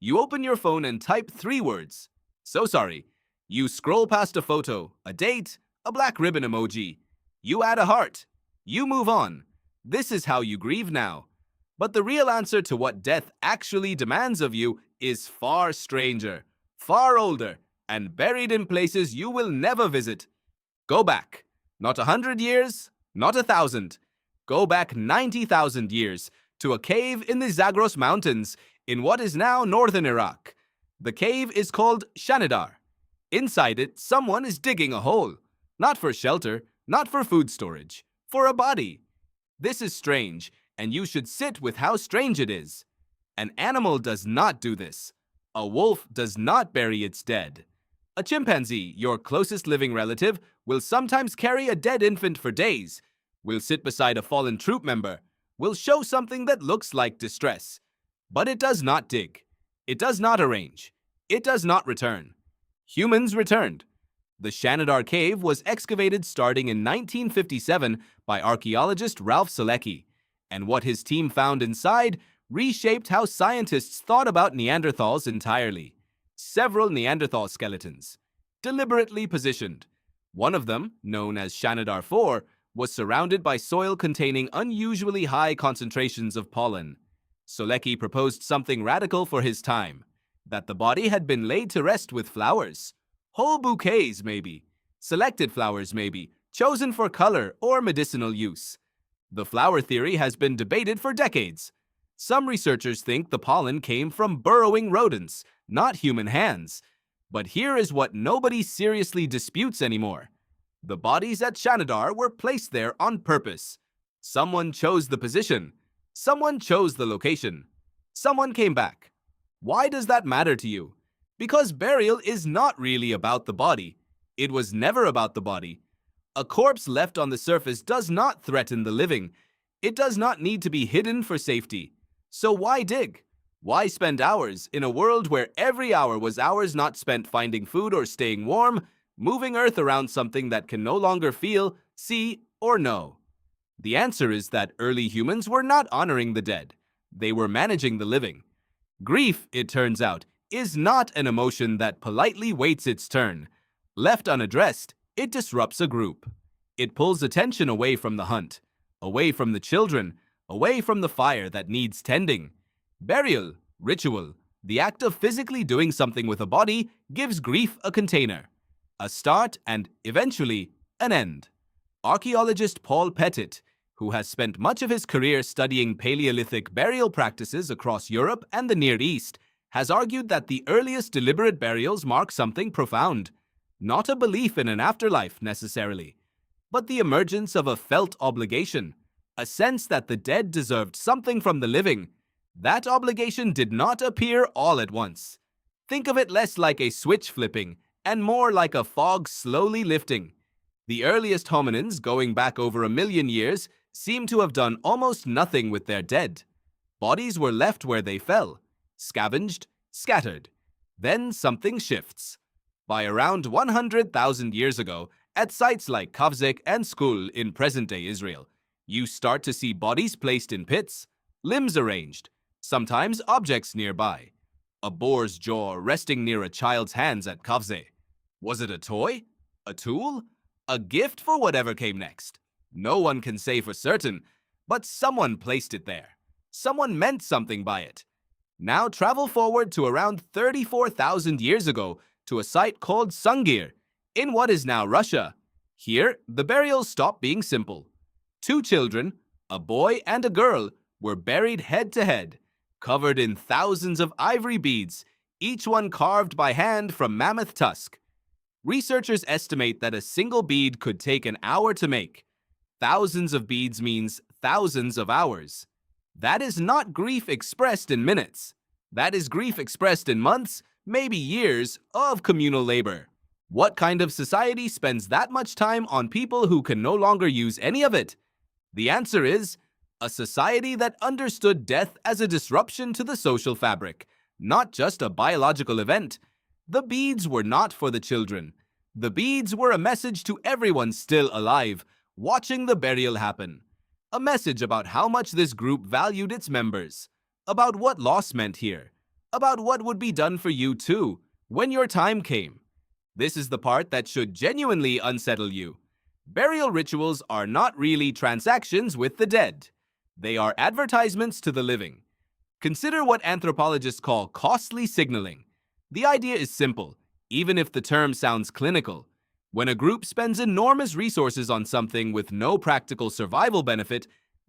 You open your phone and type 3 words. So sorry. You scroll past a photo, a date, a black ribbon emoji. You add a heart. You move on. This is how you grieve now. But the real answer to what death actually demands of you is far stranger, far older, and buried in places you will never visit. Go back. Not 100 years, not 1,000. Go back 90,000 years to a cave in the Zagros Mountains in what is now northern Iraq. The cave is called Shanidar. Inside it, someone is digging a hole. Not for shelter, not for food storage, for a body. This is strange, and you should sit with how strange it is. An animal does not do this. A wolf does not bury its dead. A chimpanzee, your closest living relative, will sometimes carry a dead infant for days, will sit beside a fallen troop member, will show something that looks like distress. But it does not dig. It does not arrange. It does not return. Humans returned. The Shanidar Cave was excavated starting in 1957 by archaeologist Ralph Selecki, and what his team found inside reshaped how scientists thought about Neanderthals entirely. Several Neanderthal skeletons, deliberately positioned. One of them, known as Shanidar 4, was surrounded by soil containing unusually high concentrations of pollen. Selecki proposed something radical for his time, that the body had been laid to rest with flowers. Whole bouquets, maybe. Selected flowers, maybe, chosen for color or medicinal use. The flower theory has been debated for decades. Some researchers think the pollen came from burrowing rodents, not human hands. But here is what nobody seriously disputes anymore. The bodies at Shanidar were placed there on purpose. Someone chose the position. Someone chose the location. Someone came back. Why does that matter to you? Because burial is not really about the body. It was never about the body. A corpse left on the surface does not threaten the living. It does not need to be hidden for safety. So why dig? Why spend hours in a world where every hour was hours not spent finding food or staying warm, moving Earth around something that can no longer feel, see, or know? The answer is that early humans were not honoring the dead. They were managing the living. Grief, it turns out, is not an emotion that politely waits its turn. Left unaddressed, it disrupts a group. It pulls attention away from the hunt, away from the children, away from the fire that needs tending. Burial, ritual, the act of physically doing something with a body, gives grief a container, a start and, eventually, an end. Archaeologist Paul Pettit, who has spent much of his career studying Paleolithic burial practices across Europe and the Near East, has argued that the earliest deliberate burials mark something profound. Not a belief in an afterlife, necessarily, but the emergence of a felt obligation, a sense that the dead deserved something from the living. That obligation did not appear all at once. Think of it less like a switch flipping and more like a fog slowly lifting. The earliest hominins, going back over 1 million years, seem to have done almost nothing with their dead. Bodies were left where they fell, scavenged, scattered. Then something shifts. By around 100,000 years ago, at sites like Kavzek and Skul in present-day Israel, you start to see bodies placed in pits, limbs arranged, sometimes objects nearby. A boar's jaw resting near a child's hands at Kavzek. Was it a toy? A tool? A gift for whatever came next? No one can say for certain, but someone placed it there. Someone meant something by it. Now travel forward to around 34,000 years ago to a site called Sungir, in what is now Russia. Here, the burials stopped being simple. 2 children, a boy and a girl, were buried head to head, covered in thousands of ivory beads, each one carved by hand from mammoth tusk. Researchers estimate that a single bead could take an hour to make. Thousands of beads means thousands of hours. That is not grief expressed in minutes. That is grief expressed in months, maybe years, of communal labor. What kind of society spends that much time on people who can no longer use any of it? The answer is a society that understood death as a disruption to the social fabric, not just a biological event. The beads were not for the children. The beads were a message to everyone still alive, watching the burial happen. A message about how much this group valued its members, about what loss meant here, about what would be done for you too when your time came. This is the part that should genuinely unsettle you. Burial rituals are not really transactions with the dead. They are advertisements to the living. Consider what anthropologists call costly signaling. The idea is simple, even if the term sounds clinical. When a group spends enormous resources on something with no practical survival benefit,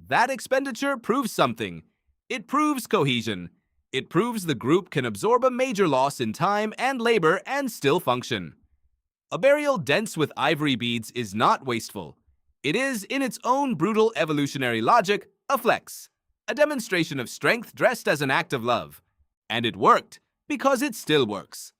that expenditure proves something. It proves cohesion. It proves the group can absorb a major loss in time and labor and still function. A burial dense with ivory beads is not wasteful. It is, in its own brutal evolutionary logic, a flex, a demonstration of strength dressed as an act of love. And it worked, because it still works.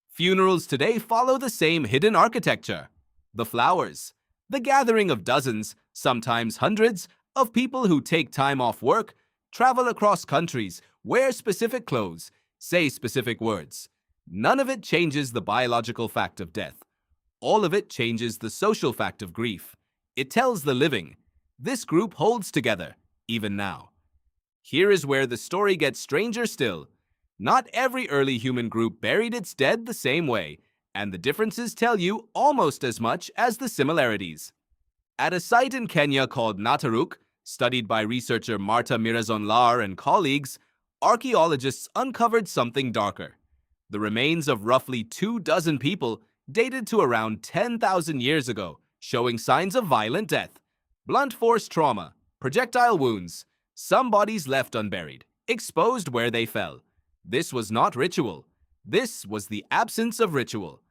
Funerals today follow the same hidden architecture. The flowers, the gathering of dozens, sometimes hundreds, of people who take time off work, travel across countries, wear specific clothes, say specific words. None of it changes the biological fact of death. All of it changes the social fact of grief. It tells the living, this group holds together, even now. Here is where the story gets stranger still. Not every early human group buried its dead the same way, and the differences tell you almost as much as the similarities. At a site in Kenya called Nataruk, studied by researcher Marta Mirazon-Lar and colleagues, archaeologists uncovered something darker. The remains of roughly 24 people dated to around 10,000 years ago, showing signs of violent death, blunt force trauma, projectile wounds, some bodies left unburied, exposed where they fell. This was not ritual. This was the absence of ritual.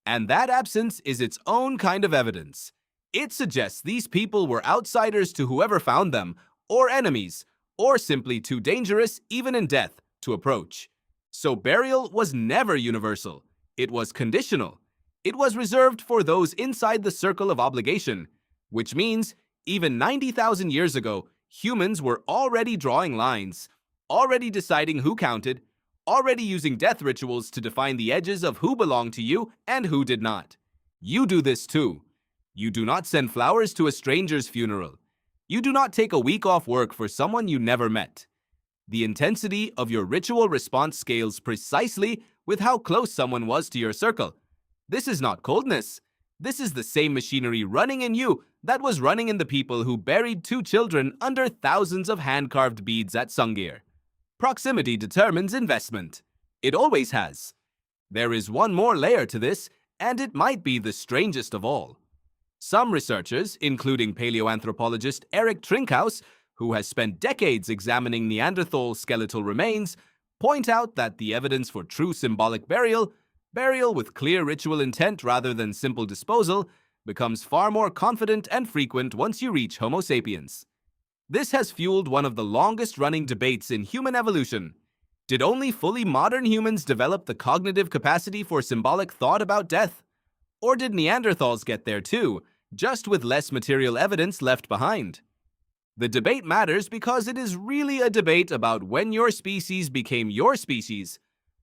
And that absence is its own kind of evidence. It suggests these people were outsiders to whoever found them, or enemies, or simply too dangerous, even in death, to approach. So burial was never universal. It was conditional. It was reserved for those inside the circle of obligation, which means even 90,000 years ago, humans were already drawing lines, already deciding who counted, already using death rituals to define the edges of who belonged to you and who did not. You do this too. You do not send flowers to a stranger's funeral. You do not take a week off work for someone you never met. The intensity of your ritual response scales precisely with how close someone was to your circle. This is not coldness. This is the same machinery running in you that was running in the people who buried 2 children under thousands of hand-carved beads at Sungir. Proximity determines investment. It always has. There is one more layer to this, and it might be the strangest of all. Some researchers, including paleoanthropologist Eric Trinkhaus, who has spent decades examining Neanderthal skeletal remains, point out that the evidence for true symbolic burial with clear ritual intent rather than simple disposal, becomes far more confident and frequent once you reach Homo sapiens. This has fueled one of the longest-running debates in human evolution. Did only fully modern humans develop the cognitive capacity for symbolic thought about death? Or did Neanderthals get there too, just with less material evidence left behind? The debate matters because it is really a debate about when your species became your species,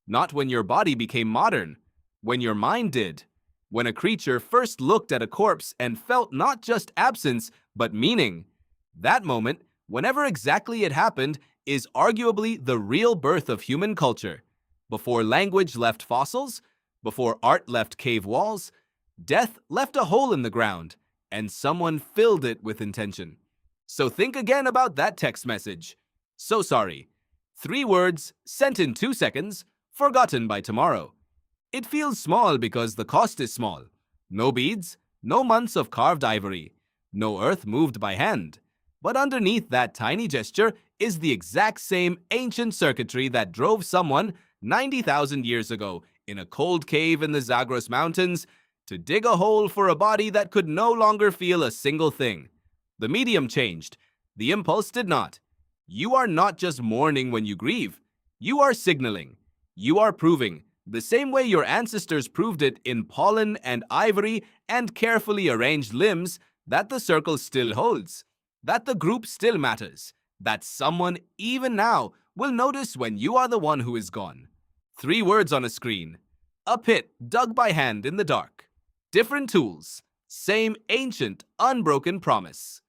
not when your body became modern, when your mind did, when a creature first looked at a corpse and felt not just absence, but meaning. That moment, whenever exactly it happened, is arguably the real birth of human culture. Before language left fossils, before art left cave walls, death left a hole in the ground, and someone filled it with intention. So think again about that text message. So sorry. 3 words, sent in 2 seconds, forgotten by tomorrow. It feels small because the cost is small. No beads, no months of carved ivory, no earth moved by hand. But underneath that tiny gesture is the exact same ancient circuitry that drove someone 90,000 years ago in a cold cave in the Zagros Mountains to dig a hole for a body that could no longer feel a single thing. The medium changed. The impulse did not. You are not just mourning when you grieve. You are signaling. You are proving, the same way your ancestors proved it in pollen and ivory and carefully arranged limbs, that the circle still holds, that the group still matters, that someone, even now, will notice when you are the one who is gone. 3 words on a screen. A pit dug by hand in the dark. Different tools. Same ancient, unbroken promise.